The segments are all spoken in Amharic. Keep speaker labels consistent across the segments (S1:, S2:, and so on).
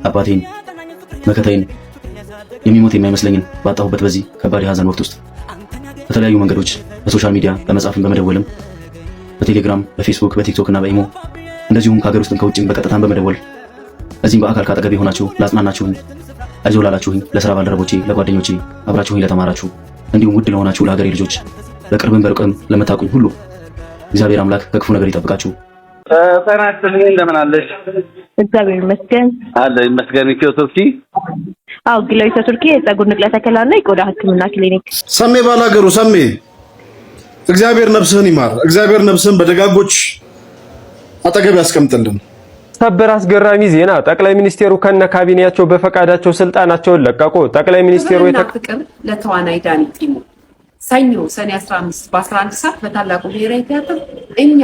S1: አባቴን መከታዬን የሚሞት የማይመስለኝን ባጣሁበት በዚህ ከባድ የሐዘን ወቅት ውስጥ በተለያዩ መንገዶች በሶሻል ሚዲያ በመጻፍም በመደወልም በቴሌግራም በፌስቡክ በቲክቶክ እና በኢሞ እንደዚሁም ከሀገር ውስጥም ከውጭም በቀጥታም በመደወል እዚህም በአካል ካጠገቤ ሆናችሁ ላጽናናችሁኝ፣ አይዞህ ላላችሁኝ፣ ለሥራ ባልደረቦቼ፣ ለጓደኞቼ፣ አብራችሁኝ ለተማራችሁ እንዲሁም ውድ ለሆናችሁ ለሀገሬ ልጆች በቅርብም በሩቅም ለምታውቁኝ ሁሉ እግዚአብሔር አምላክ ከክፉ ነገር ይጠብቃችሁ።
S2: ተናስተን እንደምን አለሽ?
S3: እግዚአብሔር ይመስገን
S2: አለ ይመስገን። ኢትዮ ቱርኪ
S3: ግሎይቶ ቱርኪ የፀጉር ንቅለ ተከላና የቆዳ ሕክምና ክሊኒክ።
S4: ሰሜ ባላገሩ ሰሜ እግዚአብሔር ነፍስህን ይማር። እግዚአብሔር ነፍስህን በደጋጎች አጠገብ ያስቀምጥልን።
S5: ሰበር አስገራሚ ዜና! ጠቅላይ ሚኒስቴሩ ከነ ካቢኔያቸው በፈቃዳቸው ስልጣናቸውን ለቀቁ። ጠቅላይ ሚኒስቴሩ
S6: ፍቅር ለተዋናይ ዳኒ ጢሞ ሰኞ ሰኔ 15 በ11 ሰዓት በታላቁ ብሔራዊ ቲያትር እኛ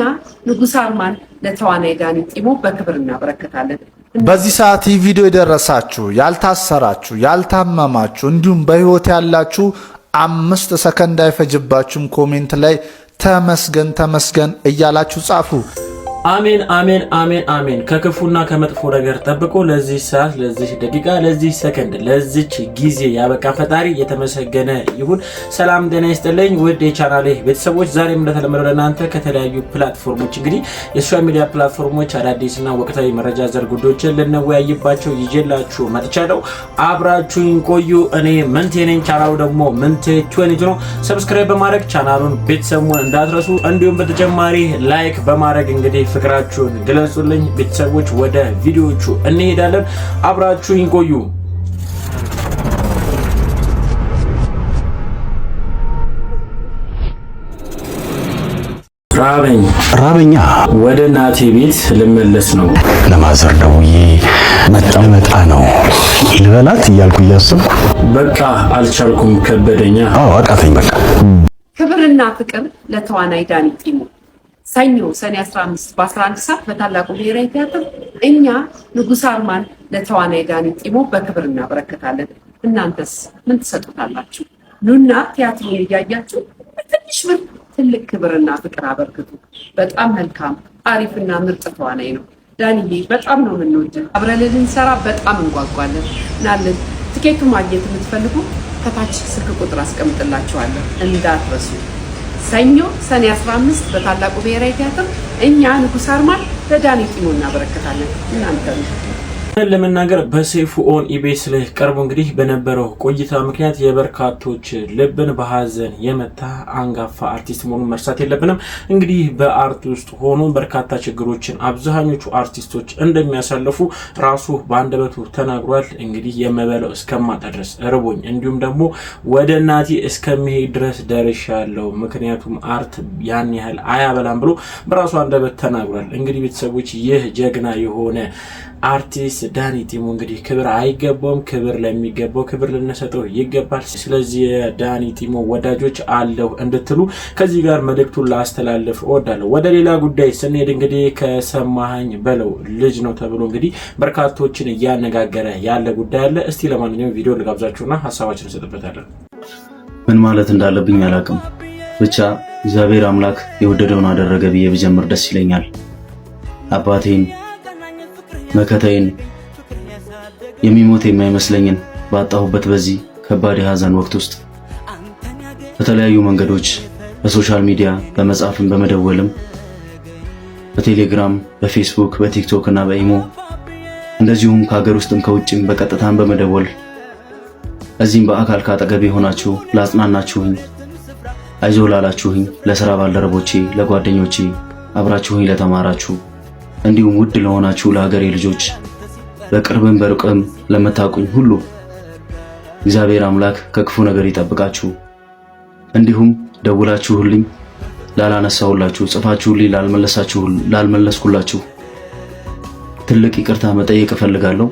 S6: ንጉስ አርማን ለተዋናይ ዳኒ ጢሞ በክብር እናበረከታለን።
S7: በዚህ ሰዓት ይህ ቪዲዮ የደረሳችሁ ያልታሰራችሁ፣ ያልታመማችሁ እንዲሁም በህይወት ያላችሁ 5 ሰከንድ አይፈጅባችሁም። ኮሜንት ላይ ተመስገን ተመስገን እያላችሁ ጻፉ።
S8: አሜን አሜን አሜን አሜን። ከክፉና ከመጥፎ ነገር ጠብቆ ለዚህ ሰዓት፣ ለዚህ ደቂቃ፣ ለዚህ ሰከንድ፣ ለዚች ጊዜ ያበቃ ፈጣሪ የተመሰገነ ይሁን። ሰላም ጤና ይስጥልኝ ውድ የቻናሌ ቤተሰቦች፣ ዛሬም እንደተለመደው ለእናንተ ከተለያዩ ፕላትፎርሞች እንግዲህ የሶሻል ሚዲያ ፕላትፎርሞች አዳዲስና ወቅታዊ መረጃ ዘር ጉዳዮችን ልንወያይባቸው ይዤላችሁ መጥቻለሁ። አብራችሁኝ ቆዩ። እኔ ምንቴ ነኝ። ቻናሉ ደግሞ ምንቴ 20 ነው። ሰብስክራይብ በማድረግ ቻናሉን ቤተሰቡን እንዳትረሱ፣ እንዲሁም በተጨማሪ ላይክ በማድረግ እንግዲህ ፍቅራችሁን ግለጹልኝ። ቤተሰቦች ወደ ቪዲዮቹ እንሄዳለን። አብራችሁኝ ቆዩ።
S1: ራበኛ
S8: ወደ ናቴ ቤት ልመለስ ነው።
S1: ለማዘር ደውዬ መጣ ነው ልበላት እያልኩ እያሰብኩ በቃ አልቻልኩም፣ ከበደኛ።
S8: አቃተኝ በቃ።
S6: ክብርና ፍቅር ለተዋናይ ዳኒ ጢሞ ሰኞ ሰኔ 15 በ11 ሰዓት በታላቁ ብሔራዊ ቲያትር እኛ ንጉስ አርማን ለተዋናይ ዳኒ ጢሞ በክብር እናበረከታለን። እናንተስ ምን ትሰጡታላችሁ? ኑና ቲያትሩን እያያችሁ በትንሽ ብር ትልቅ ክብርና ፍቅር አበርክቱ። በጣም መልካም አሪፍና ምርጥ ተዋናይ ነው ዳኒዬ። በጣም ነው የምንወድህ። አብረን ልንሰራ በጣም እንጓጓለን። ናለን ትኬቱ ማግኘት የምትፈልጉ ከታች ስልክ ቁጥር አስቀምጥላችኋለሁ እንዳትረሱ። ሰኞ ሰኔ 15 በታላቁ ብሔራዊ ቲያትር እኛ ንጉስ አርማን ለዳኒ ጢሞ እናበረከታለን። እናንተ
S8: ለመናገር በሰይፉ ኦን ኢቢኤስ ላይ ቀርቦ እንግዲህ በነበረው ቆይታ ምክንያት የበርካቶች ልብን በሐዘን የመታ አንጋፋ አርቲስት መሆኑን መርሳት የለብንም። እንግዲህ በአርት ውስጥ ሆኖ በርካታ ችግሮችን አብዛኞቹ አርቲስቶች እንደሚያሳልፉ ራሱ በአንደበቱ ተናግሯል። እንግዲህ የመበለው እስከማጣ ድረስ እርቦኝ እንዲሁም ደግሞ ወደ እናቴ እስከሚሄድ ድረስ ደርሻለሁ፣ ምክንያቱም አርት ያን ያህል አያበላም ብሎ በራሱ አንደበት ተናግሯል። እንግዲህ ቤተሰቦች ይህ ጀግና የሆነ አርቲስት ዳኒ ጢሞ እንግዲህ ክብር አይገባውም፣ ክብር ለሚገባው ክብር ልንሰጠው ይገባል። ስለዚህ ዳኒ ጢሞ ወዳጆች አለው እንድትሉ ከዚህ ጋር መልእክቱን ላስተላልፍ እወዳለሁ። ወደ ሌላ ጉዳይ ስንሄድ እንግዲህ ከሰማኸኝ በለው ልጅ ነው ተብሎ እንግዲህ በርካቶችን እያነጋገረ ያለ ጉዳይ አለ። እስቲ ለማንኛውም ቪዲዮ ልጋብዛችሁና ሐሳባችንን እንሰጥበታለን።
S1: ምን ማለት እንዳለብኝ አላውቅም፣ ብቻ እግዚአብሔር አምላክ የወደደውን አደረገ ብዬ ብጀምር ደስ ይለኛል። አባቴን መከታዬን የሚሞት የማይመስለኝን ባጣሁበት በዚህ ከባድ የሐዘን ወቅት ውስጥ በተለያዩ መንገዶች በሶሻል ሚዲያ በመጻፍም በመደወልም በቴሌግራም በፌስቡክ በቲክቶክ እና በኢሞ እንደዚሁም ከሀገር ውስጥም ከውጭም በቀጥታም በመደወል እዚህም በአካል ካጠገቤ ሆናችሁ ላጽናናችሁኝ፣ አይዞህ ላላችሁኝ፣ ለሥራ ባልደረቦቼ፣ ለጓደኞቼ፣ አብራችሁኝ ለተማራችሁ እንዲሁም ውድ ለሆናችሁ ለሀገሬ ልጆች በቅርብም በሩቅም ለምታውቁኝ ሁሉ እግዚአብሔር አምላክ ከክፉ ነገር ይጠብቃችሁ። እንዲሁም ደውላችሁልኝ ላላነሳሁላችሁ፣ ጽፋችሁልኝ ላልመለስኩላችሁ ትልቅ ይቅርታ መጠየቅ እፈልጋለሁ።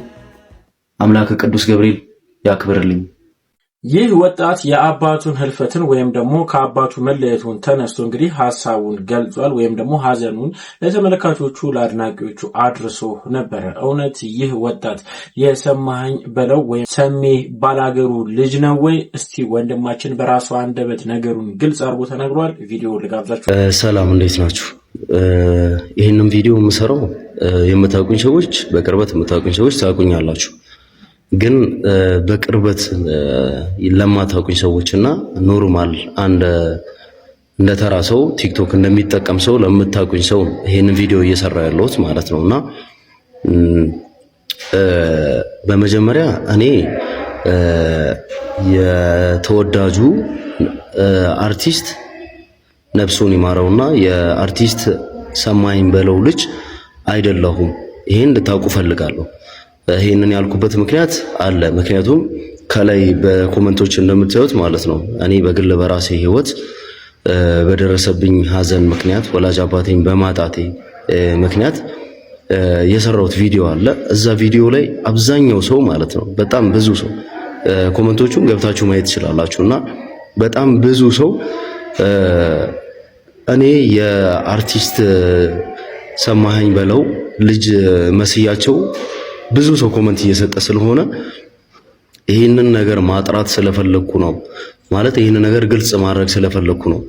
S1: አምላክ ቅዱስ ገብርኤል ያክብርልኝ።
S8: ይህ ወጣት የአባቱን ህልፈትን ወይም ደግሞ ከአባቱ መለየቱን ተነስቶ እንግዲህ ሐሳቡን ገልጿል ወይም ደግሞ ሐዘኑን ለተመልካቾቹ ለአድናቂዎቹ አድርሶ ነበር። እውነት ይህ ወጣት የሰማኸኝ በለው ወይም ሰሜ ባላገሩ ልጅ ነው ወይ? እስቲ ወንድማችን በራሱ አንደበት ነገሩን ግልጽ አድርጎ ተናግሯል። ቪዲዮ ልጋብዛችሁ።
S1: ሰላም፣ እንዴት ናችሁ? ይሄንን ቪዲዮ የምሰራው የምታውቁኝ ሰዎች፣ በቅርበት የምታውቁኝ ሰዎች ታውቁኛላችሁ።
S9: ግን በቅርበት ለማታውቁኝ ሰዎችና ኖርማል እንደ ተራ ሰው ቲክቶክ እንደሚጠቀም ሰው ለምታውቁኝ ሰው ይሄን ቪዲዮ እየሰራ ያለሁት ማለት ነውና በመጀመሪያ እኔ የተወዳጁ አርቲስት ነፍሱን ይማረውና የአርቲስት ሰማኸኝ በለው ልጅ አይደለሁም። ይሄን እንድታውቁ ፈልጋለሁ። ይሄንን ያልኩበት ምክንያት አለ። ምክንያቱም ከላይ በኮሜንቶች እንደምታዩት ማለት ነው እኔ በግል በራሴ ህይወት በደረሰብኝ ሀዘን ምክንያት ወላጅ አባቴን በማጣቴ ምክንያት የሰራሁት ቪዲዮ አለ። እዛ ቪዲዮ ላይ አብዛኛው ሰው ማለት ነው በጣም ብዙ ሰው ኮሜንቶቹን ገብታችሁ ማየት ትችላላችሁና በጣም ብዙ ሰው እኔ የአርቲስት ሰማኸኝ በለው ልጅ መስያቸው ብዙ ሰው ኮሜንት እየሰጠ ስለሆነ ይሄንን ነገር ማጥራት ስለፈለኩ ነው ማለት ይሄንን ነገር ግልጽ ማድረግ ስለፈለኩ ነው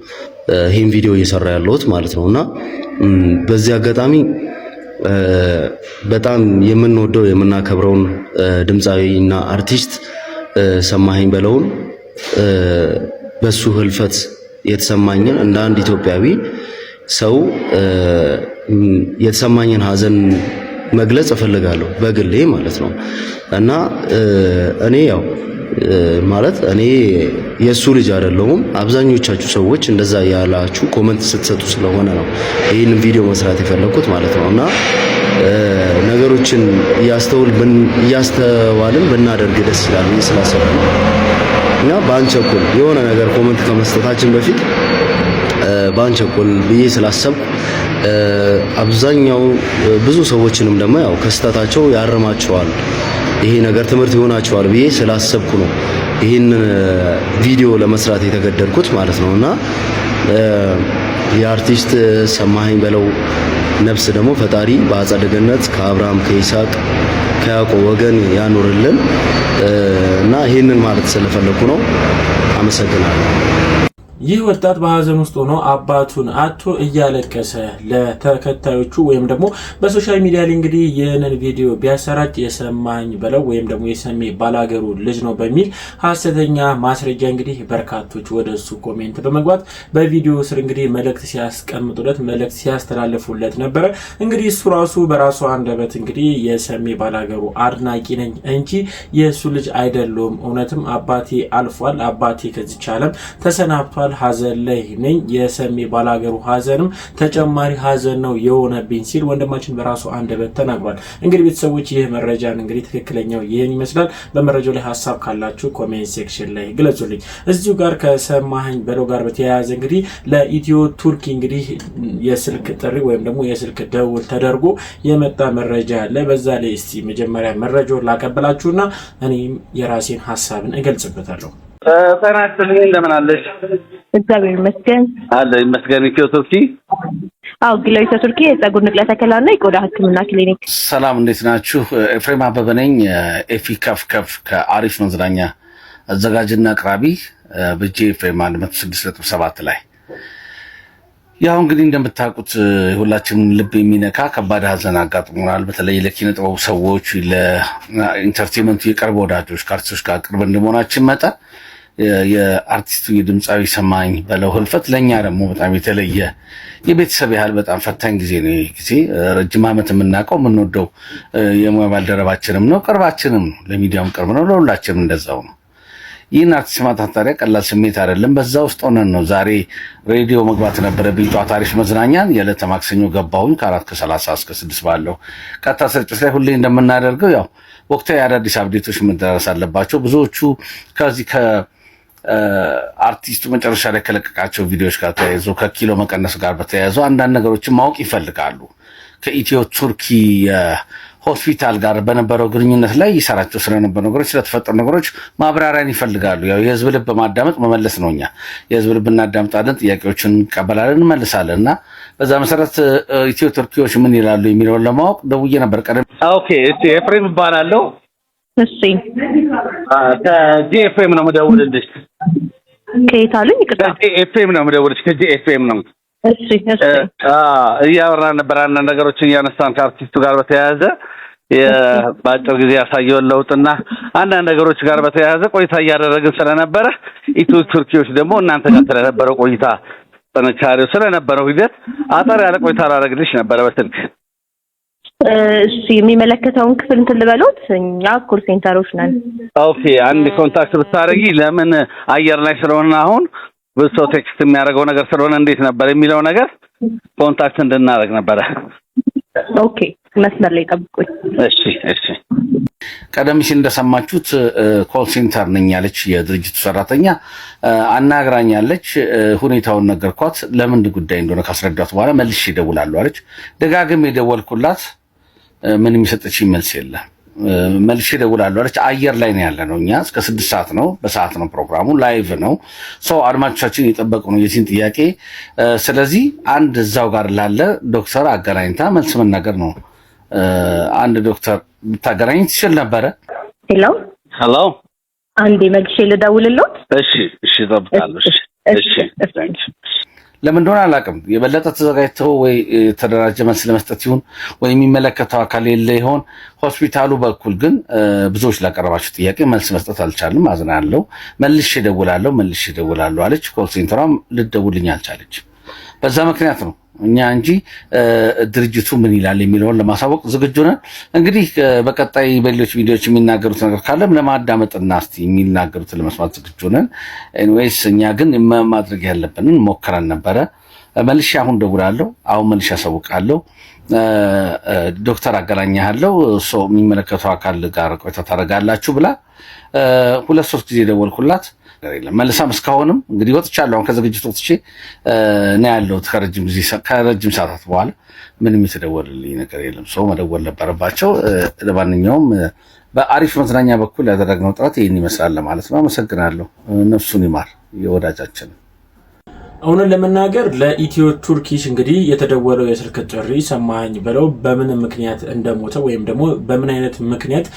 S9: ይሄን ቪዲዮ እየሰራ ያለሁት ማለት ነውና በዚህ አጋጣሚ በጣም የምንወደው የምናከብረውን ድምጻዊና አርቲስት ሰማኸኝ በለውን በሱ ህልፈት የተሰማኝን እንደ አንድ ኢትዮጵያዊ ሰው የተሰማኝን ሀዘን መግለጽ እፈልጋለሁ በግሌ ማለት ነው እና እኔ ያው ማለት እኔ የሱ ልጅ አይደለሁም አብዛኞቻችሁ ሰዎች እንደዛ ያላችሁ ኮሜንት ስትሰጡ ስለሆነ ነው ይሄን ቪዲዮ መስራት የፈለኩት ማለት ነውና ነገሮችን እያስተዋልን ብናደርግ ደስ ይላል ስላሰብኩ እና ባንቸኩል የሆነ ነገር ኮሜንት ከመስጠታችን በፊት ባንቸኩል ብዬ ስላሰብኩ አብዛኛው ብዙ ሰዎችንም ደግሞ ያው ከስተታቸው ያርማቸዋል ይሄ ነገር ትምህርት ይሆናቸዋል ብዬ ስላሰብኩ ነው ይሄን ቪዲዮ ለመስራት የተገደድኩት ማለት ነውና የአርቲስት ሰማኸኝ በለው ነፍስ ደግሞ ፈጣሪ በአጸደ ገነት ከአብርሃም ከይስሐቅ ከያዕቆብ ወገን ያኖርልን እና ይሄንን ማለት ስለፈለኩ ነው። አመሰግናለሁ።
S8: ይህ ወጣት በሀዘን ውስጥ ሆኖ አባቱን አጥቶ እያለቀሰ ለተከታዮቹ ወይም ደግሞ በሶሻል ሚዲያ ላይ እንግዲህ ይህንን ቪዲዮ ቢያሰራጭ የሰማኸኝ በለው ወይም ደግሞ የሰሜ ባላገሩ ልጅ ነው በሚል ሐሰተኛ ማስረጃ እንግዲህ በርካቶች ወደሱ ኮሜንት በመግባት በቪዲዮ ስር እንግዲህ መልእክት ሲያስቀምጡለት መልእክት ሲያስተላልፉለት ነበረ። እንግዲህ እሱ ራሱ በራሱ አንደበት እንግዲህ የሰሜ ባላገሩ አድናቂ ነኝ እንጂ የእሱ ልጅ አይደለሁም፣ እውነትም አባቴ አልፏል፣ አባቴ ከዚች ዓለም ተሰናብቷል፣ ሀዘን ላይ ነኝ፣ የሰሜ ባላገሩ ሀዘንም ተጨማሪ ሀዘን ነው የሆነብኝ ሲል ወንድማችን በራሱ አንደበት ተናግሯል። እንግዲህ ቤተሰቦች ይህ መረጃን እንግዲህ ትክክለኛው ይህን ይመስላል። በመረጃው ላይ ሀሳብ ካላችሁ ኮሜንት ሴክሽን ላይ ግለጹልኝ። እዚሁ ጋር ከሰማኸኝ በለው ጋር በተያያዘ እንግዲህ ለኢትዮ ቱርኪ እንግዲህ የስልክ ጥሪ ወይም ደግሞ የስልክ ደውል ተደርጎ የመጣ መረጃ አለ። በዛ ላይ እስቲ መጀመሪያ መረጃውን ላቀበላችሁና እኔም የራሴን ሀሳብን እገልጽበታለሁ።
S2: ተናስተልኝ እንደምን አለሽ?
S3: እግዚአብሔር ይመስገን
S2: አለ ይመስገን። ኢትዮ ቱርኪ
S3: አው ግሎይታ ቱርኪ የፀጉር ንቅለ ተከላና የቆዳ ሕክምና ክሊኒክ።
S10: ሰላም እንዴት ናችሁ? ኤፍሬም አበበ ነኝ። ኤፊ ከፍ ከአሪፍ መዝናኛ አዘጋጅና አቅራቢ በጄ ኤፍሬም 106.7 ላይ ያው እንግዲህ እንደምታውቁት ሁላችንም ልብ የሚነካ ከባድ ሀዘን አጋጥሞናል። በተለይ ለኪነ ጥበብ ሰዎች ለኢንተርቴይንመንቱ የቅርብ ወዳጆች ከአርቲስቶች ጋር ቅርብ እንደመሆናችን መጠን የአርቲስቱ የድምፃዊ ሰማኸኝ በለው ህልፈት ለእኛ ደግሞ በጣም የተለየ የቤተሰብ ያህል በጣም ፈታኝ ጊዜ ነው። ይህ ጊዜ ረጅም ዓመት የምናውቀው የምንወደው የሙያ ባልደረባችንም ነው፣ ቅርባችንም ነው፣ ለሚዲያውም ቅርብ ነው፣ ለሁላችንም እንደዛው ነው። ይህን አርቲስት ማጣት ታዲያ ቀላል ስሜት አይደለም። በዛ ውስጥ ሆነን ነው ዛሬ ሬዲዮ መግባት ነበረብኝ። ጠዋት አሪፍ መዝናኛን የዕለተ ማክሰኞ ገባሁኝ ከ4:30 እስከ 6 ባለው ቀጥታ ስርጭት ላይ ሁሌ እንደምናደርገው ያው ወቅታዊ አዳዲስ አፕዴቶች መደረስ አለባቸው። ብዙዎቹ ከዚህ አርቲስቱ መጨረሻ ላይ ከለቀቃቸው ቪዲዮዎች ጋር ተያይዞ ከኪሎ መቀነስ ጋር በተያያዙ አንዳንድ ነገሮችን ማወቅ ይፈልጋሉ። ከኢትዮ ቱርኪ ሆስፒታል ጋር በነበረው ግንኙነት ላይ ይሰራቸው ስለነበሩ ነገሮች ስለተፈጠሩ ነገሮች ማብራሪያን ይፈልጋሉ። ያው የህዝብ ልብ በማዳመጥ መመለስ ነው። እኛ የህዝብ ልብ እናዳምጣለን፣ ጥያቄዎችን እንቀበላለን፣ እንመልሳለን እና በዛ መሰረት ኢትዮ ቱርኪዎች ምን ይላሉ የሚለውን ለማወቅ ደውዬ ነበር ቀደም።
S2: ኦኬ እሺ፣ ኤፍሬም እባላለሁ።
S3: እሺ
S2: ከጂኤፍኤም ነው የምደውልልሽ።
S3: ከየት አሉኝ? ይቅርታ
S2: ከጂኤፍኤም ነው የምደውልልሽ። ከጂኤፍኤም ነው።
S3: እሺ እሺ።
S2: እያወራን ነበር አንዳንድ ነገሮችን እያነሳን ከአርቲስቱ ጋር በተያያዘ በአጭር ጊዜ ያሳየውን ለውጥና አንዳንድ ነገሮች ጋር በተያያዘ ቆይታ እያደረግን ስለነበረ ኢትዮ ቱርኪዎች ደግሞ እናንተ ጋር ስለነበረው ቆይታ ጥንካሬው ስለነበረው ሂደት አጠር ያለ ቆይታ አደረግልሽ ነበር በስልክ።
S3: እሺ የሚመለከተውን ክፍል እንትን ልበሉት፣ እኛ ኮል ሴንተሮች ነን።
S2: ኦኬ አንድ ኮንታክት ብታረጊ ለምን አየር ላይ ስለሆነ አሁን ብዙ ቴክስት የሚያደርገው ነገር ስለሆነ እንዴት ነበር የሚለው ነገር ኮንታክት እንድናደርግ ነበረ።
S3: ኦኬ መስመር ላይ ጠብቁኝ።
S2: እሺ እሺ።
S10: ቀደም ሲል እንደሰማችሁት ኮል ሴንተር ነኝ ያለች የድርጅቱ ሰራተኛ አናግራኛለች። ሁኔታውን ነገርኳት። ለምን ጉዳይ እንደሆነ ካስረዳት በኋላ መልሼ እደውላለሁ አለች። ደጋግሜ የደወልኩላት ምንም የሰጠችኝ መልስ የለም። መልሼ እደውላለሁ አለች። አየር ላይ ነው ያለነው እኛ እስከ 6 ሰዓት ነው፣ በሰዓት ነው ፕሮግራሙ፣ ላይቭ ነው። አድማጮቻችን እየጠበቁ ነው የዚህን ጥያቄ። ስለዚህ አንድ እዛው ጋር ላለ ዶክተር አገናኝታ መልስ መናገር ነው። አንድ ዶክተር ብታገናኝ ትችል ነበረ።
S2: ሄሎ
S3: አንዴ መልሼ ልደውልልዎት።
S2: እሺ እሺ ጠብቃለሁ። እሺ
S10: ለምን እንደሆነ አላውቅም። የበለጠ ተዘጋጅተው ወይ ተደራጀ መልስ ለመስጠት ይሁን ወይ የሚመለከተው አካል የለ ይሆን። ሆስፒታሉ በኩል ግን ብዙዎች ላቀረባችሁ ጥያቄ መልስ መስጠት አልቻልም። አዝናለሁ። መልሼ እደውላለሁ አለች። ኮል ሴንተሯም ልትደውልኝ አልቻለች። በዛ ምክንያት ነው እኛ እንጂ ድርጅቱ ምን ይላል የሚለውን ለማሳወቅ ዝግጁ ነን። እንግዲህ በቀጣይ በሌሎች ቪዲዮዎች የሚናገሩት ነገር ካለም ለማዳመጥና እስቲ የሚናገሩት ለመስማት ዝግጁ ነን። ኤኒዌይስ እኛ ግን ማድረግ ያለብንን ሞክረን ነበረ። መልሼ አሁን እደውላለሁ። አሁን መልሼ አሳውቃለሁ። ዶክተር አገናኛለሁ ሰው የሚመለከተው አካል ጋር ቆይታ ታደርጋላችሁ ብላ 2-3 ጊዜ ደወልኩላት። መልሳም እስካሁንም እንግዲህ ወጥቻለሁ። አሁን ከዝግጅቱ ወጥቼ ነው ያለሁት ከረጅም ሰዓታት በኋላ ምንም የተደወለልኝ ነገር የለም። ሰው መደወል ነበረባቸው። ለማንኛውም በአሪፍ መዝናኛ በኩል ያደረግነው ጥረት ይህን ይመስላል ለማለት ነው። አመሰግናለሁ። ነፍሱን ይማር የወዳጃችን።
S8: አሁን ለመናገር ለኢትዮ ቱርኪሽ እንግዲህ የተደወለው የስልክ ጥሪ ሰማኝ ብለው በምን ምክንያት እንደሞተ ወይም ደግሞ በምን አይነት ምክንያት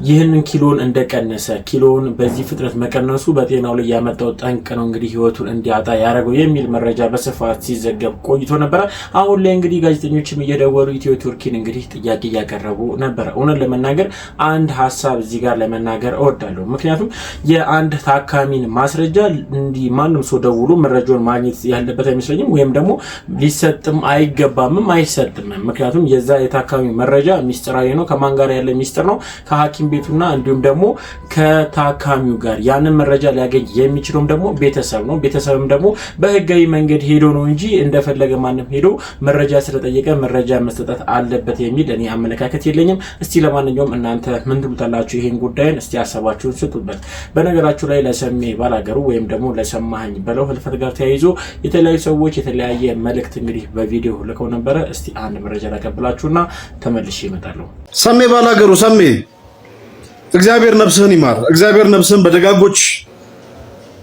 S8: ይህንን ኪሎን እንደቀነሰ ኪሎን በዚህ ፍጥነት መቀነሱ በጤናው ላይ ያመጣው ጠንቅ ነው እንግዲህ ህይወቱን እንዲያጣ ያደረገው የሚል መረጃ በስፋት ሲዘገብ ቆይቶ ነበር። አሁን ላይ እንግዲህ ጋዜጠኞችም እየደወሉ ኢትዮ ቱርኪን እንግዲህ ጥያቄ እያቀረቡ ነበር። አሁን ለመናገር አንድ ሀሳብ እዚህ ጋር ለመናገር እወዳለሁ። ምክንያቱም የአንድ ታካሚን ማስረጃ እንዲህ ማንም ሰው ደውሎ መረጃውን ማግኘት ያለበት አይመስለኝም። ወይም ደግሞ ሊሰጥም አይገባምም አይሰጥም። ምክንያቱም የዛ የታካሚ መረጃ ሚስጥራዊ ነው። ከማን ጋር ያለ ሚስጥር ነው? ከሐኪም ቤቱና እንዲሁም ደግሞ ከታካሚው ጋር። ያንን መረጃ ሊያገኝ የሚችለውም ደግሞ ቤተሰብ ነው። ቤተሰብም ደግሞ በህጋዊ መንገድ ሄዶ ነው እንጂ እንደፈለገ ማንም ሄዶ መረጃ ስለጠየቀ መረጃ መስጠት አለበት የሚል እኔ አመለካከት የለኝም። እስቲ ለማንኛውም እናንተ ምን ትሉታላችሁ? ይሄን ጉዳይን እስቲ ሐሳባችሁን ስጡበት። በነገራችሁ ላይ ለሰሜ ባላገሩ ወይም ደግሞ ለሰማኸኝ በለው ህልፈት ጋር ተያይዞ የተለያዩ ሰዎች የተለያየ መልእክት እንግዲህ በቪዲዮ ልከው ነበረ። እስቲ አንድ መረጃ ላቀብላችሁና ተመልሼ እመጣለሁ።
S4: ሰሜ ባላገሩ ሰሜ እግዚአብሔር ነፍስህን ይማር። እግዚአብሔር ነፍስህን በደጋጎች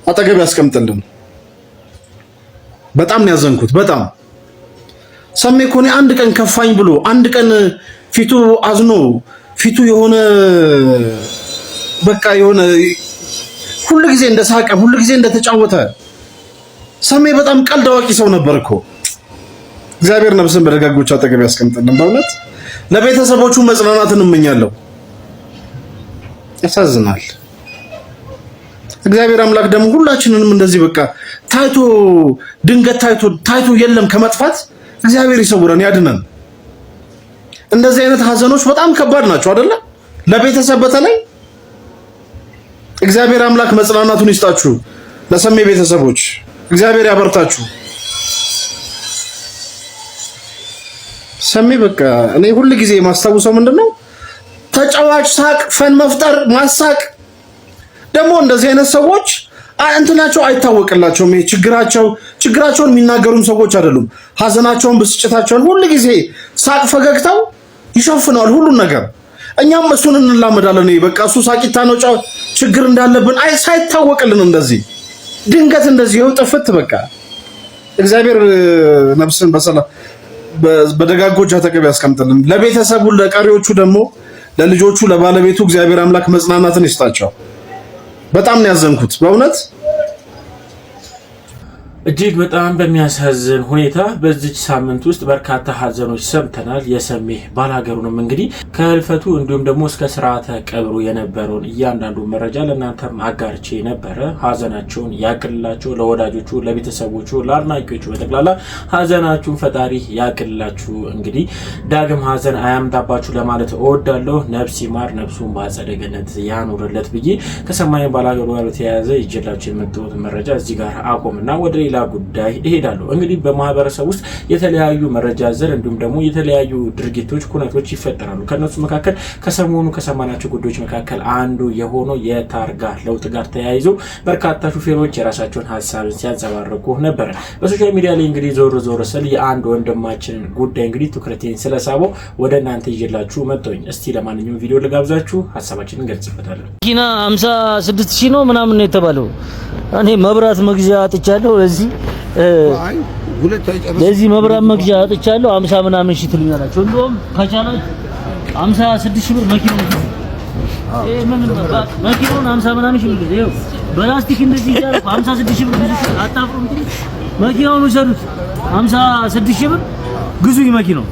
S4: አጠገብ ያስቀምጥልን። በጣም ነው ያዘንኩት። በጣም ሰሜ እኮ እኔ አንድ ቀን ከፋኝ ብሎ አንድ ቀን ፊቱ አዝኖ ፊቱ የሆነ በቃ የሆነ ሁሉ ጊዜ እንደሳቀ ሁሉ ጊዜ እንደተጫወተ ሰሜ በጣም ቀልድ አዋቂ ሰው ነበር እኮ። እግዚአብሔር ነፍስን በደጋጎች አጠገብ ያስቀምጥልን። በእውነት ለቤተሰቦቹ መጽናናትን እመኛለሁ። ያሳዝናል። እግዚአብሔር አምላክ ደግሞ ሁላችንንም እንደዚህ በቃ ታይቶ ድንገት ታይቶ የለም ከመጥፋት እግዚአብሔር ይሰውረን ያድነን። እንደዚህ አይነት ሀዘኖች በጣም ከባድ ናቸው አይደለ? ለቤተሰብ በተለይ እግዚአብሔር አምላክ መጽናናቱን ይስጣችሁ። ለሰሜ ቤተሰቦች እግዚአብሔር ያበርታችሁ። ሰሜ በቃ እኔ ሁሉ ጊዜ የማስታውሰው ምንድነው ተጫዋች ሳቅ፣ ፈን መፍጠር፣ ማሳቅ። ደግሞ እንደዚህ አይነት ሰዎች እንትናቸው አይታወቅላቸውም። ችግራቸውን የሚናገሩም ሰዎች አይደሉም። ሀዘናቸውን፣ ብስጭታቸውን ሁሉ ጊዜ ሳቅ፣ ፈገግታው ይሸፍነዋል ሁሉን ነገር። እኛም እሱን እንላመዳለን። በቃ እሱ ሳቂታ ነው፣ ችግር እንዳለብን ሳይታወቅልን እንደዚህ ድንገት እንደዚህ ነው ጥፍት በቃ። እግዚአብሔር ነፍስን በሰላም በደጋጎች አጠገብ ያስቀምጥልን። ለቤተሰቡ ለቀሪዎቹ ደግሞ ለልጆቹ ለባለቤቱ እግዚአብሔር አምላክ መጽናናትን ይስጣቸው። በጣም ነው ያዘንኩት በእውነት።
S8: እጅግ በጣም በሚያሳዝን ሁኔታ በዚህ ሳምንት ውስጥ በርካታ ሀዘኖች ሰምተናል። የሰሜ ባላገሩንም እንግዲህ ከህልፈቱ እንዲሁም ደግሞ እስከ ስርዓተ ቀብሩ የነበረውን እያንዳንዱ መረጃ ለእናንተም አጋርቼ ነበረ። ሀዘናቸውን ያቅልላቸው፣ ለወዳጆቹ፣ ለቤተሰቦቹ፣ ለአድናቂዎቹ በጠቅላላ ሀዘናችሁን ፈጣሪ ያቅልላችሁ። እንግዲህ ዳግም ሀዘን አያምጣባችሁ ለማለት እወዳለሁ። ነፍስ ይማር፣ ነፍሱን በአጸደ ገነት ያኑርለት ብዬ ከሰማይ ባላገሩ ጋር በተያያዘ ይዤላችሁ የመጣሁት መረጃ እዚህ ጋር አቆምና ወደ ሌላ ጉዳይ እሄዳለሁ። እንግዲህ በማህበረሰብ ውስጥ የተለያዩ መረጃ ዘር እንዲሁም ደግሞ የተለያዩ ድርጊቶች፣ ኩነቶች ይፈጠራሉ። ከነሱ መካከል ከሰሞኑ ከሰማናቸው ጉዳዮች መካከል አንዱ የሆነው የታርጋ ለውጥ ጋር ተያይዞ በርካታ ሹፌሮች የራሳቸውን ሀሳብ ሲያንጸባርቁ ነበር። በሶሻል ሚዲያ ላይ እንግዲህ ዞር ስል የአንድ ወንድማችንን ጉዳይ እንግዲህ ትኩረቴን ስለሳበው ወደ እናንተ ይዤላችሁ መጣሁኝ። እስቲ ለማንኛውም ቪዲዮ ልጋብዛችሁ፣ ሀሳባችንን እንገልጽበታለን።
S11: መኪና 56,000 ነው ምናምን ነው የተባለው። እኔ መብራት መግዣ አጥቻለሁ። ለዚህ መብራት መግዣ አጥቻለሁ። 50 ምናምን ሺህ ትሉኛላችሁ። እንደውም ከቻላችሁ 56,000 ብር መኪናው መኪናውን 50 ምናምን ሺህ ብር ይኸው በላስቲክ እንደዚህ ይያረቁ 56,000 ብር ግዙ። አታፍሩም? መኪናውን ወሰዱት 56,000 ብር ግዙኝ መኪናው።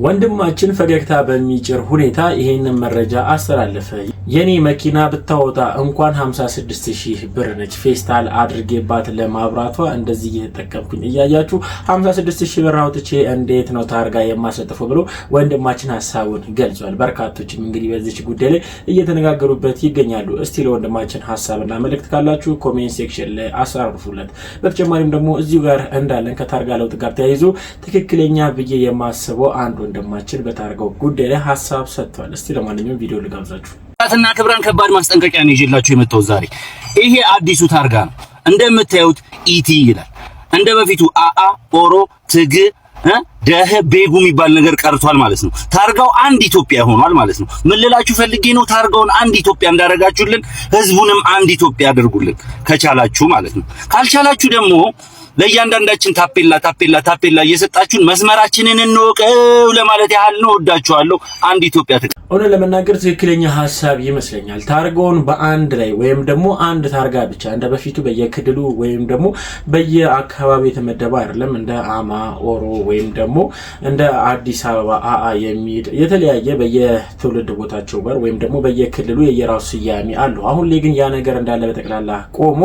S8: ወንድማችን ፈገግታ በሚጭር ሁኔታ ይሄንን መረጃ አስተላለፈ። የኔ መኪና ብታወጣ እንኳን 56,000 ብር ነች። ፌስታል አድርጌባት ለማብራቷ እንደዚህ እየተጠቀምኩኝ እያያችሁ 56,000 ብር አውጥቼ እንዴት ነው ታርጋ የማሰጥፈው ብሎ ወንድማችን ሐሳቡን ገልጿል። በርካቶችም እንግዲህ በዚህ ጉዳይ ላይ እየተነጋገሩበት ይገኛሉ። እስቲ ለወንድማችን ሐሳብና መልእክት ካላችሁ ኮሜንት ሴክሽን ላይ አሳርፉለት። በተጨማሪም ደግሞ እዚሁ ጋር እንዳለን ከታርጋ ለውጥ ጋር ተያይዞ ትክክለኛ ብዬ የማስበው አንድ ወንድማችን በታርጋው ጉዳይ ላይ ሐሳብ ሰጥቷል። እስቲ ለማንኛውም ቪዲዮ ልጋብዛችሁ።
S12: እና ክብራን ከባድ ማስጠንቀቂያ ነው ይዤላችሁ የመጣሁት ዛሬ። ይሄ አዲሱ ታርጋ ነው። እንደምታዩት ኢቲ ይላል። እንደ በፊቱ አአ ኦሮ ትግ ደህ ቤጉ የሚባል ነገር ቀርቷል ማለት ነው። ታርጋው አንድ ኢትዮጵያ ሆኗል ማለት ነው። ምን ልላችሁ ፈልጌ ነው፣ ታርጋውን አንድ ኢትዮጵያ እንዳረጋችሁልን ህዝቡንም አንድ ኢትዮጵያ አድርጉልን ከቻላችሁ ማለት ነው። ካልቻላችሁ ደግሞ ለእያንዳንዳችን ታፔላ እየሰጣችሁን መስመራችንን እንወቀው ለማለት ያህል ነው። ወዳችኋለሁ። አንድ ኢትዮጵያ
S8: ሆነ ለመናገር ትክክለኛ ሐሳብ ይመስለኛል። ታርጋውን በአንድ ላይ ወይም ደግሞ አንድ ታርጋ ብቻ እንደ በፊቱ በየክልሉ ወይም ደግሞ በየአካባቢው የተመደበ አይደለም። እንደ አማ ኦሮ ወይም ደግሞ እንደ አዲስ አበባ አአ የሚል የተለያየ በየትውልድ ቦታቸው ጋር ወይም ደግሞ በየክልሉ የየራሱ ስያሜ አለው። አሁን ላይ ግን ያ ነገር እንዳለ በጠቅላላ ቆሞ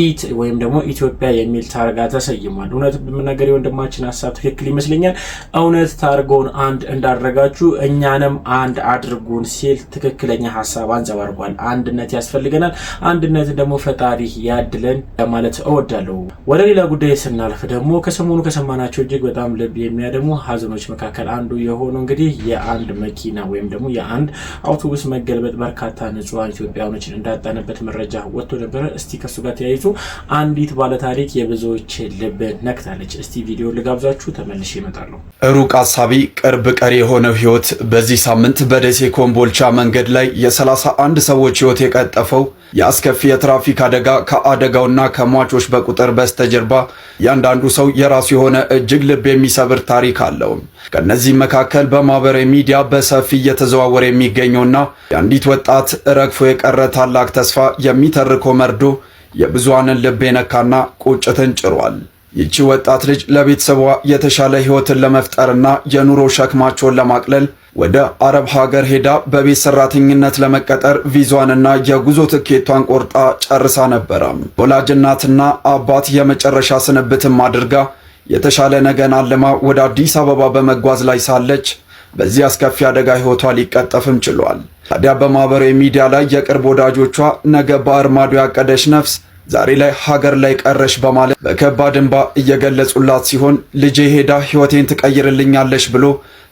S8: ኢት ወይም ደግሞ ኢትዮጵያ የሚል ታርጋ ተሰይሟል። እውነት በመናገር የወንድማችን ሐሳብ ትክክል ይመስለኛል። እውነት ታርጋውን አንድ እንዳደረጋችሁ እኛንም አንድ አድርጉን ሲል ትክክለኛ ሐሳብ አንጸባርቋል። አንድነት ያስፈልገናል። አንድነት ደግሞ ፈጣሪ ያድለን ለማለት እወዳለሁ። ወደ ሌላ ጉዳይ ስናልፍ ደግሞ ከሰሞኑ ከሰማናቸው እጅግ በጣም ልብ የሚያደሙ ሀዘኖች መካከል አንዱ የሆነው እንግዲህ የአንድ መኪና ወይም ደግሞ የአንድ አውቶቡስ መገልበጥ በርካታ ንጹሃን ኢትዮጵያውያኖችን እንዳጣነበት መረጃ ወጥቶ ነበር። እስቲ ከሱ ጋር ተያይዞ አንዲት ባለታሪክ የብዙዎች ልብ ነክታለች። እስቲ ቪዲዮ ልጋብዛችሁ፣ ተመልሼ እመጣለሁ።
S13: ሩቅ አሳቢ ቅርብ ቀሪ የሆነው ህይወት በዚህ ሳምንት በደሴ ኮምቦልቻ መንገድ ላይ የ31 ሰዎች ህይወት የቀጠፈው የአስከፊ የትራፊክ አደጋ ከአደጋውና ከሟቾች በቁጥር በስተጀርባ ያንዳንዱ ሰው የራሱ የሆነ እጅግ ልብ የሚሰብር ታሪክ አለው። ከነዚህ መካከል በማህበራዊ ሚዲያ በሰፊ እየተዘዋወረ የሚገኘውና የአንዲት ወጣት ረግፎ የቀረ ታላቅ ተስፋ የሚተርከው መርዶ የብዙሃንን ልብ የነካና ቁጭትን ጭሯል። ይቺ ወጣት ልጅ ለቤተሰቧ የተሻለ ህይወትን ለመፍጠርና የኑሮ ሸክማቸውን ለማቅለል ወደ አረብ ሀገር ሄዳ በቤት ሰራተኝነት ለመቀጠር ቪዛዋንና የጉዞ ትኬቷን ቆርጣ ጨርሳ ነበረ። ወላጅ እናትና አባት የመጨረሻ ስንብትም አድርጋ የተሻለ ነገን አልማ ወደ አዲስ አበባ በመጓዝ ላይ ሳለች በዚህ አስከፊ አደጋ ህይወቷ ሊቀጠፍም ችሏል። ታዲያ በማህበራዊ ሚዲያ ላይ የቅርብ ወዳጆቿ ነገ ባህር ማዶ ያቀደች ነፍስ ዛሬ ላይ ሀገር ላይ ቀረሽ በማለት በከባድ እንባ እየገለጹላት ሲሆን ልጄ ሄዳ ህይወቴን ትቀይርልኛለች ብሎ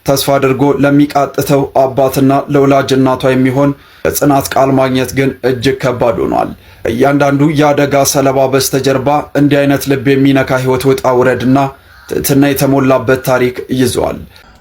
S13: ተስፋ አድርጎ ለሚቃጥተው አባትና ለወላጅ እናቷ የሚሆን የጽናት ቃል ማግኘት ግን እጅግ ከባድ ሆኗል። እያንዳንዱ የአደጋ ሰለባ በስተጀርባ እንዲህ አይነት ልብ የሚነካ ህይወት ውጣ ውረድና ትሕትና የተሞላበት ታሪክ ይዟል።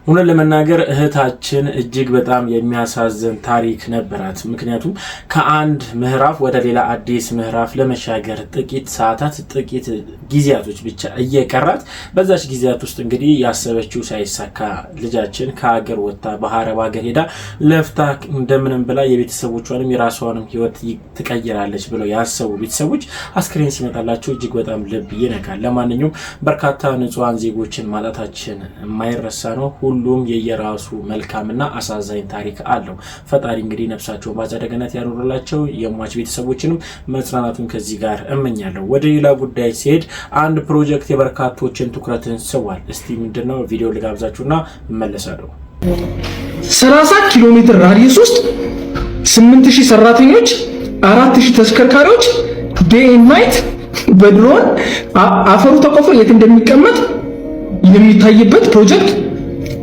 S8: እውነት ለመናገር እህታችን እጅግ በጣም የሚያሳዝን ታሪክ ነበራት። ምክንያቱም ከአንድ ምዕራፍ ወደ ሌላ አዲስ ምዕራፍ ለመሻገር ጥቂት ሰዓታት ጥቂት ጊዜያቶች ብቻ እየቀራት በዛች ጊዜያት ውስጥ እንግዲህ ያሰበችው ሳይሳካ ልጃችን ከሀገር ወጣ በአረብ ሀገር ሄዳ ለፍታ እንደምንም ብላ የቤተሰቦቿንም የራሷንም ህይወት ትቀይራለች ብለው ያሰቡ ቤተሰቦች አስክሬን ሲመጣላቸው እጅግ በጣም ልብ ይነካል። ለማንኛውም በርካታ ንጹሃን ዜጎችን ማጣታችን የማይረሳ ነው። ሁሉም የየራሱ መልካምና አሳዛኝ ታሪክ አለው። ፈጣሪ እንግዲህ ነፍሳቸውን በአጸደ ገነት ያኖርላቸው። የሟች ቤተሰቦችንም መጽናናቱን ከዚህ ጋር እመኛለሁ። ወደ ሌላ ጉዳይ ሲሄድ አንድ ፕሮጀክት የበርካቶችን ትኩረትን ስቧል። እስቲ ምንድነው ቪዲዮ ልጋብዛችሁና እመለሳለሁ።
S14: 30 ኪሎ ሜትር ራዲየስ ውስጥ 8000 ሰራተኞች 4000 ተሽከርካሪዎች ዴይ ኤንድ ናይት በድሮን አፈሩ ተቆፍሮ የት እንደሚቀመጥ የሚታይበት ፕሮጀክት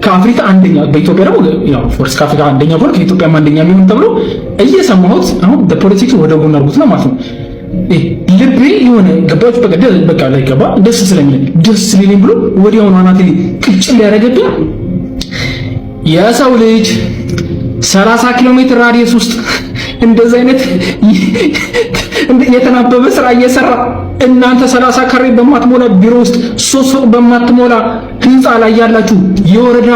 S14: ከአፍሪካ አንደኛ በኢትዮጵያ ደግሞ ያው ፎርስ ከአፍሪካ አንደኛ ሆኖ ከኢትዮጵያም አንደኛ የሚሆን ተብሎ እየሰማሁት አሁን በፖለቲክስ ወደ ጎን አድርጉት ነው ማለት ነው። ልቤ የሆነ ገባች በቃ ላይ ገባ ደስ ስለሚል ደስ ስለሚል ብሎ ወዲያውኑ አናቴ ቅጭል ያደረገብኝ የሰው ልጅ 30 ኪሎ ሜትር ራዲየስ ውስጥ እንደዚህ አይነት የተናበበ ስራ እየሰራ እናንተ 30 ካሬ በማትሞላ ቢሮ ውስጥ 3 በማትሞላ ህንጻ ላይ ያላችሁ የወረዳ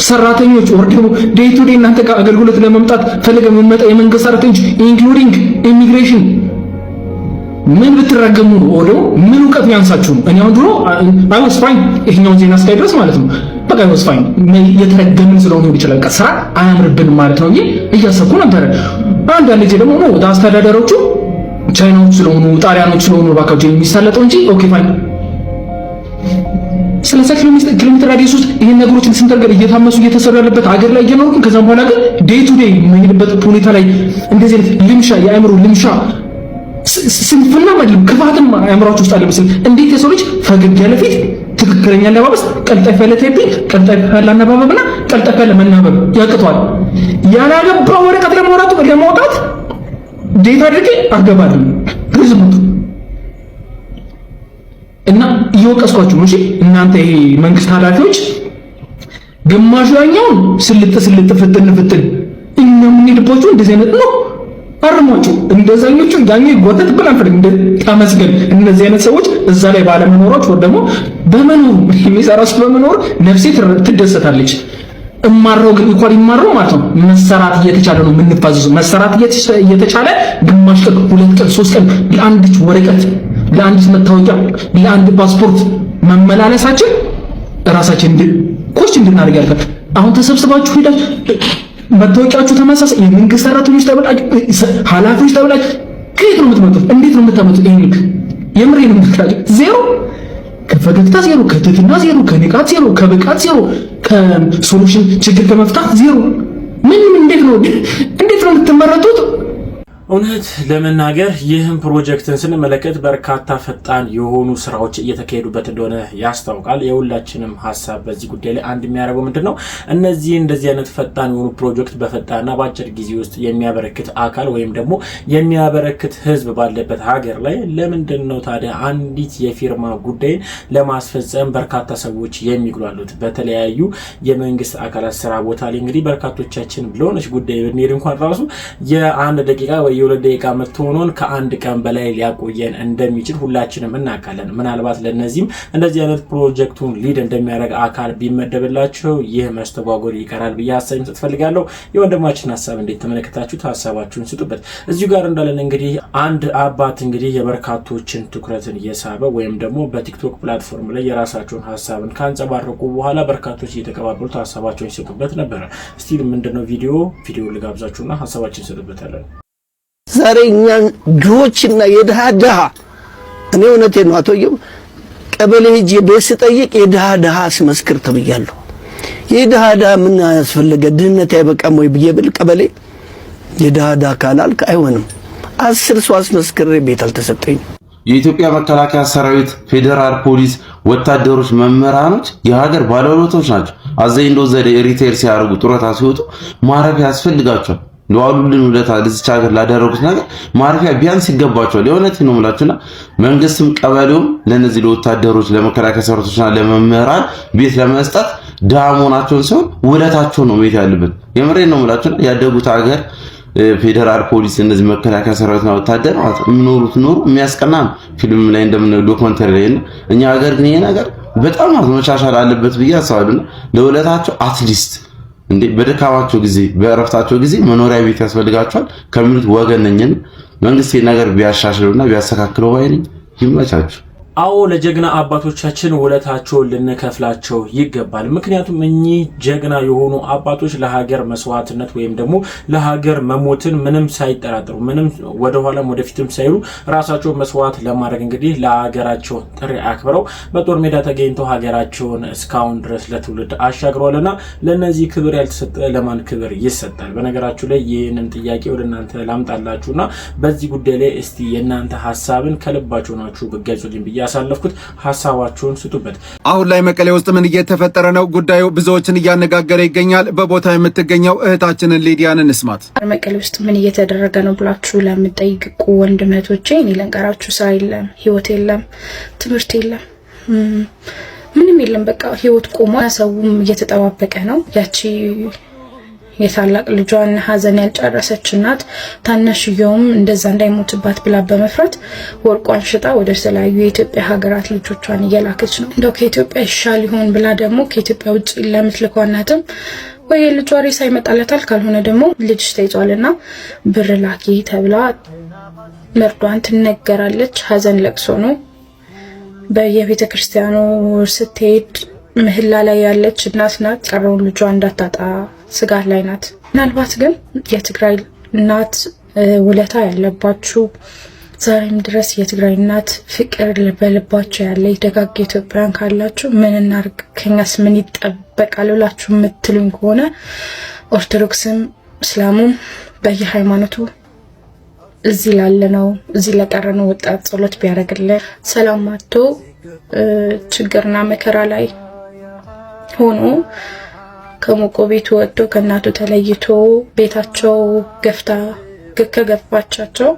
S14: ሰራተኞች ወርደው ዴይ ቱ ዴይ እናንተ ጋር አገልግሎት ለመምጣት ፈልገው የሚመጣ የመንግስት ሰራተኞች ኢንክሉዲንግ ኢሚግሬሽን ምን ብትረገሙ ነው? ወዶ ምን ዕውቀት ያንሳችሁ ነው? እኔ አሁን ድሮ አይ ዋስ ፋይን ይሄኛው ዜና እስካይ ድረስ ማለት ነው በቃ አይ ዋስ ፋይን የተረገምን ስለሆነ ይችላል ስራ አያምርብንም ማለት ነው እያሰብኩ ነበር። አንዳንድ ጊዜ ደግሞ ነው አስተዳዳሪዎቹ ቻይናዎች ስለሆኑ ጣሊያኖች ስለሆኑ ባካቸው የሚሳለጠው እንጂ ኦኬ ፋይን 30 ኪሎ ሜትር ራዲየስ ውስጥ ይሄን ነገሮችን ስንተርገር እየታመሱ እየተሰሩ ያለበት ሀገር ላይ እየኖርኩ ከዛም በኋላ ግን ዴይ ቱ ዴይ የምንሄድበት ሁኔታ ላይ እንደዚህ ልምሻ የአእምሮ ልምሻ ስንፍና ማለት ክፋትም አእምሮአችሁ ውስጥ አለ መሰለኝ። እንዴት የሰው ልጅ ፈገግ ያለ ፊት ትክክለኛ አለባበስ ቀልጣፋ ያለ ታይፒንግ ቀልጣፋ ያለ አነባበብና ቀልጣፋ ያለ መናበብ ያቅቷል። ያላገባ ወረቀት ለማውጣት ዴት አድርጌ አገባለሁ ሪዝሙት እና እየወቀስኳችሁ ነው። እሺ እናንተ ይሄ መንግስት ኃላፊዎች ግማሹ ያኛውን ስልጥ ፍጥን እኛ የምንሄድባችሁ እንደዚህ አይነት ነው አርሞቹ እንደዛኞቹ ያኛው ይጎተት ብለን ፈለግ እንደ ተመስገን እነዚህ አይነት ሰዎች እዛ ላይ ባለመኖራቸው ወይ ደግሞ በመኖር የሚሰራው በመኖር ነፍሴ ትደሰታለች። እማረው ግን ኢኳል ይማረው ማለት ነው። መሰራት እየተቻለ ነው የምንፋዘዙ መሰራት እየተቻለ ግማሽ ቀን 2 ቀን 3 ቀን ለአንዲት ወረቀት ለአንዲት መታወቂያ ለአንድ ፓስፖርት መመላለሳችን ራሳችን ኮስት እንድናደርግ ያልከት አሁን ተሰብስባችሁ ሄዳችሁ መታወቂያችሁ ተመሳሳይ የመንግስት ሰራተኞች ተበላጭ ኃላፊዎች ተበላጭ ከየት ነው የምትመጡት? እንዴት ነው የምታመጡት? ይሄን የምሬን ነው የምትላጭ ዜሮ ከፈገግታ ዜሮ ከትህትና ዜሮ ከንቃት ዜሮ ከብቃት ዜሮ ከሶሉሽን ችግር ከመፍታት ዜሮ ምንም እንዴት ነው የምትመረጡት?
S8: እውነት ለመናገር ይህን ፕሮጀክትን ስንመለከት በርካታ ፈጣን የሆኑ ስራዎች እየተካሄዱበት እንደሆነ ያስታውቃል። የሁላችንም ሀሳብ በዚህ ጉዳይ ላይ አንድ የሚያደርገው ምንድነው እነዚህ እንደዚህ አይነት ፈጣን የሆኑ ፕሮጀክት በፈጣንና በአጭር ጊዜ ውስጥ የሚያበረክት አካል ወይም ደግሞ የሚያበረክት ህዝብ ባለበት ሀገር ላይ ለምንድነው ታዲያ አንዲት የፊርማ ጉዳይን ለማስፈጸም በርካታ ሰዎች የሚግሏሉት? በተለያዩ የመንግስት አካላት ስራ ቦታ ላይ እንግዲህ በርካቶቻችን ብለውነሽ ጉዳይ ብንሄድ እንኳን ራሱ የአንድ ደቂቃ ወይ የሁለት ደቂቃ መተሆኖን ከአንድ ቀን በላይ ሊያቆየን እንደሚችል ሁላችንም እናውቃለን። ምናልባት ለነዚህም እንደዚህ አይነት ፕሮጀክቱን ሊድ እንደሚያደርግ አካል ቢመደብላቸው ይህ መስተጓጎል ይቀራል ብዬ ሀሳብን ስትፈልጋለሁ። የወንድማችን ሀሳብ እንዴት ተመለከታችሁት? ሀሳባችሁን ስጡበት። እዚሁ ጋር እንዳለን እንግዲህ አንድ አባት እንግዲህ የበርካቶችን ትኩረትን እየሳበ ወይም ደግሞ በቲክቶክ ፕላትፎርም ላይ የራሳቸውን ሀሳብን ካንጸባረቁ በኋላ በርካቶች እየተቀባበሉት ሀሳባቸውን ይሰጡበት ነበረ። እስቲ ምንድነው ቪዲዮ ልጋብዛችሁና ሀሳባችንን ስጡበታለን።
S15: ዛሬ እኛን ድሆችና የድሃ እኔ እውነቴን ነው አቶየው ቀበሌ ሄጄ ቤት ስጠይቅ የድሃ አስመስክር ተብያለሁ። የድሃ ምን ያስፈልገ ድህነት አይበቃም ወይ ብዬ ብል ቀበሌ የድሃ ካላልክ አይሆንም 10 ሰው አስመስክሬ ቤት አልተሰጠኝ።
S16: የኢትዮጵያ መከላከያ ሰራዊት፣ ፌደራል ፖሊስ፣ ወታደሮች፣ መምህራኖች የሀገር ባለውለቶች ናቸው። አዘይንዶ ዘዴ ሪቴር ሲያደርጉ ጡረታ ሲወጡ ማረፊያ ያስፈልጋቸዋል። ለዋሉልን ውለታ ለዚች ሀገር ላደረጉት ነገር ማረፊያ ቢያንስ ይገባቸዋል። የእውነቴን ነው የምላችሁና መንግስትም ቀበሌውም ለነዚህ ለወታደሮች ለመከላከያ ሰራዊቶችና ለመምህራን ቤት ለመስጠት ድሃ መሆናቸውን ሲሆን ውለታቸው ነው ቤት ያለበት። የምሬን ነው የምላችሁና ያደጉት ሀገር ፌደራል ፖሊስ እነዚህ መከላከያ ሰራዊትና ወታደር ማለት የሚኖሩት ኑሮ የሚያስቀና ፊልም ላይ እንደምናየው ዶክመንተሪ ላይ እኛ ሀገር ግን ይሄ ነገር በጣም መሻሻል አለበት ብዬ አስባለሁ። ለውለታቸው አትሊስት እንዴ በደካማቸው ጊዜ በእረፍታቸው ጊዜ መኖሪያ ቤት ያስፈልጋቸዋል ከሚሉት ወገን ነኝ። መንግስት ይሄን ነገር ቢያሻሽልና ቢያስተካክለው ባይ ነኝ። ይመቻችሁ።
S8: አዎ ለጀግና አባቶቻችን ውለታቸውን ልንከፍላቸው ይገባል። ምክንያቱም እኚህ ጀግና የሆኑ አባቶች ለሀገር መስዋዕትነት ወይም ደግሞ ለሀገር መሞትን ምንም ሳይጠራጠሩ ምንም ወደኋላም ወደፊትም ሳይሉ ራሳቸውን መስዋዕት ለማድረግ እንግዲህ ለሀገራቸው ጥሪ አክብረው በጦር ሜዳ ተገኝተው ሀገራቸውን እስካሁን ድረስ ለትውልድ አሻግረዋልና ለነዚህ ክብር ያልተሰጠ ለማን ክብር ይሰጣል? በነገራችሁ ላይ ይህንን ጥያቄ ወደ እናንተ ላምጣላችሁና በዚህ ጉዳይ ላይ እስቲ የእናንተ ሐሳብን ከልባችሁ ናችሁ ብትገልጹልኝ ብዬ ያሳለፍኩት ሐሳባችሁን ስጡበት።
S17: አሁን ላይ መቀሌ ውስጥ ምን እየተፈጠረ ነው? ጉዳዩ ብዙዎችን እያነጋገረ ይገኛል። በቦታ የምትገኘው እህታችንን ሊዲያን እንስማት።
S18: መቀሌ ውስጥ ምን እየተደረገ ነው ብላችሁ ለምትጠይቁ ወንድም እህቶቼ እኔ ልንገራችሁ፣ ስራ የለም፣ ህይወት የለም፣ ትምህርት የለም፣ ምንም የለም። በቃ ህይወት ቆሞ ሰውም እየተጠባበቀ ነው። ያቺ የታላቅ ልጇን ሀዘን ያልጨረሰች እናት ታናሽየውም እንደዛ እንዳይሞትባት ብላ በመፍራት ወርቋን ሽጣ ወደ ተለያዩ የኢትዮጵያ ሀገራት ልጆቿን እየላከች ነው። እንደው ከኢትዮጵያ ይሻል ይሆን ብላ ደግሞ ከኢትዮጵያ ውጭ ለምትልከው እናትም ወይ ልጇ ሬሳ ይመጣለታል፣ ካልሆነ ደግሞ ልጅሽ ተይዟልና ብር ላኪ ተብላ መርዷን ትነገራለች። ሀዘን ለቅሶ ነው። በየቤተ ክርስቲያኑ ስትሄድ ምህላ ላይ ያለች እናት ናት። ቀረውን ልጇ እንዳታጣ ስጋት ላይ ናት። ምናልባት ግን የትግራይ እናት ውለታ ያለባችሁ ዛሬም ድረስ የትግራይ እናት ፍቅር በልባቸው ያለ ደጋግ ኢትዮጵያውያን ካላችሁ ምን እናርግ ከኛስ ምን ይጠበቃል ብላችሁ የምትሉኝ ከሆነ ኦርቶዶክስም እስላሙም በየሃይማኖቱ እዚህ ላለነው እዚህ ለቀረነው ወጣት ጸሎት ቢያደርግልን ሰላም አጥቶ ችግርና መከራ ላይ ሆኖ ከሞቆ ቤቱ ወጥቶ ከእናቱ ተለይቶ ቤታቸው ከገፋቻቸው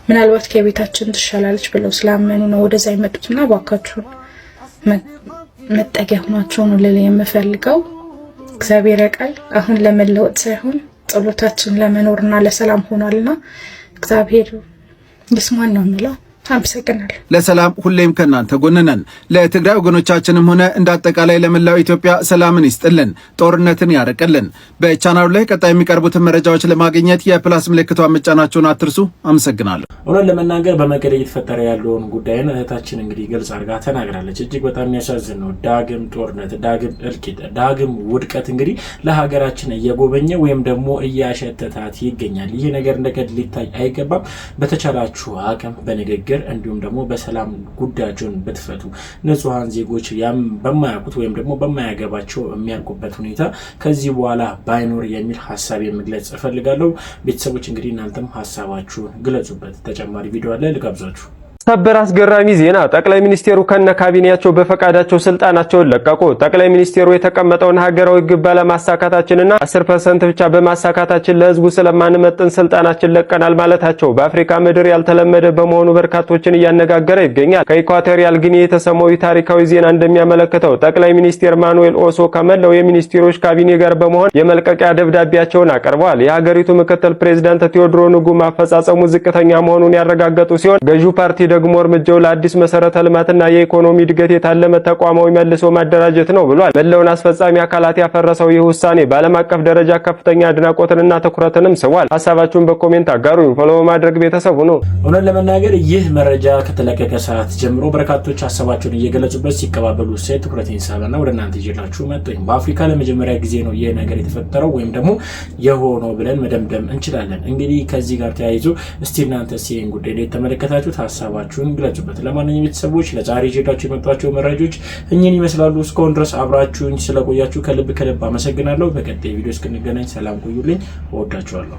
S18: ምናልባት ከቤታችን ትሻላለች ብለው ስላመኑ ነው ወደዛ የመጡትና ባካችሁን መጠጊያ ሆናቸው ነው ልል የምፈልገው። እግዚአብሔር ያውቃል። አሁን ለመለወጥ ሳይሆን ጸሎታችን ለመኖርና ለሰላም ሆኗልና እግዚአብሔር ይስማን ነው የምለው። አመሰግናለሁ።
S17: ለሰላም ሁሌም ከናንተ ጎን ነን። ለትግራይ ወገኖቻችንም ሆነ እንዳጠቃላይ ለመላው ኢትዮጵያ ሰላምን ይስጥልን፣ ጦርነትን ያርቅልን። በቻናሉ ላይ ቀጣይ የሚቀርቡትን መረጃዎች ለማግኘት የፕላስ ምልክቷን መጫናችሁን አትርሱ። አመሰግናለሁ።
S8: እውነት ለመናገር በመቀሌ እየተፈጠረ ያለውን ጉዳይን እህታችን እንግዲህ ግልጽ አድርጋ ተናግራለች። እጅግ በጣም የሚያሳዝን ነው። ዳግም ጦርነት፣ ዳግም እልቂት፣ ዳግም ውድቀት እንግዲህ ለሀገራችን እየጎበኘ ወይም ደግሞ እያሸተታት ይገኛል። ይህ ነገር እንደቀድ ሊታይ አይገባም። በተቻላችሁ አቅም በንግግር እንዲሁም ደግሞ በሰላም ጉዳያቸውን ብትፈቱ ንጹሃን ዜጎች በማያውቁት ወይም ደግሞ በማያገባቸው የሚያልቁበት ሁኔታ ከዚህ በኋላ ባይኖር የሚል ሐሳብ መግለጽ እፈልጋለሁ። ቤተሰቦች እንግዲህ እናንተም ሐሳባችሁን ግለጹበት። ተጨማሪ ቪዲዮ አለ ልጋብዛችሁ።
S5: ሰበር አስገራሚ ዜና! ጠቅላይ ሚኒስቴሩ ከነ ካቢኔያቸው በፈቃዳቸው ስልጣናቸውን ለቀቁ። ጠቅላይ ሚኒስቴሩ የተቀመጠውን ሀገራዊ ግብ ባለማሳካታችንና 10% ብቻ በማሳካታችን ለህዝቡ ስለማንመጥን ስልጣናችን ለቀናል ማለታቸው በአፍሪካ ምድር ያልተለመደ በመሆኑ በርካቶችን እያነጋገረ ይገኛል። ከኢኳቶሪያል ጊኒ የተሰማው ታሪካዊ ዜና እንደሚያመለክተው ጠቅላይ ሚኒስቴር ማኑኤል ኦሶ ከመላው የሚኒስቴሮች ካቢኔ ጋር በመሆን የመልቀቂያ ደብዳቤያቸውን አቀርበዋል። የሀገሪቱ ምክትል ፕሬዝዳንት ቴዎድሮ ንጉማ አፈጻጸሙ ዝቅተኛ መሆኑን ያረጋገጡ ሲሆን ገዢው ፓርቲ ደግሞ እርምጃው ለአዲስ መሰረተ ልማትና የኢኮኖሚ እድገት የታለመ ተቋማዊ መልሶ ማደራጀት ነው ብሏል። መላውን አስፈጻሚ አካላት ያፈረሰው ይህ ውሳኔ በዓለም አቀፍ ደረጃ ከፍተኛ አድናቆትንና ትኩረትንም ስቧል። ሐሳባችሁን በኮሜንት አጋሩኝ። ፎሎ በማድረግ ቤተሰቡ ነው።
S8: እውነት ለመናገር ይህ መረጃ ከተለቀቀ ሰዓት ጀምሮ በርካቶች ሐሳባቸውን እየገለጹበት ሲቀባበሉ ሳይ ትኩረቴን ሳበና ወደ እናንተ ይዤላችሁ መጥቶኝ በአፍሪካ ለመጀመሪያ ጊዜ ነው ይህ ነገር የተፈጠረው ወይም ደግሞ የሆነው ብለን መደምደም እንችላለን። እንግዲህ ከዚህ ጋር ተያይዞ እስቲ እናንተ ሲን ጉዳይ ላይ ተመለከታችሁት ሐሳባችሁን ግለጹበት። ለማንኛውም ቤተሰቦች ለዛሬ ይዤላችሁ የመጣቸው መረጃዎች እኚህን ይመስላሉ። እስካሁን ድረስ አብራችሁኝ ስለቆያችሁ ከልብ አመሰግናለሁ። በቀጣይ ቪዲዮ እስክንገናኝ ሰላም ቆዩልኝ። እወዳችኋለሁ።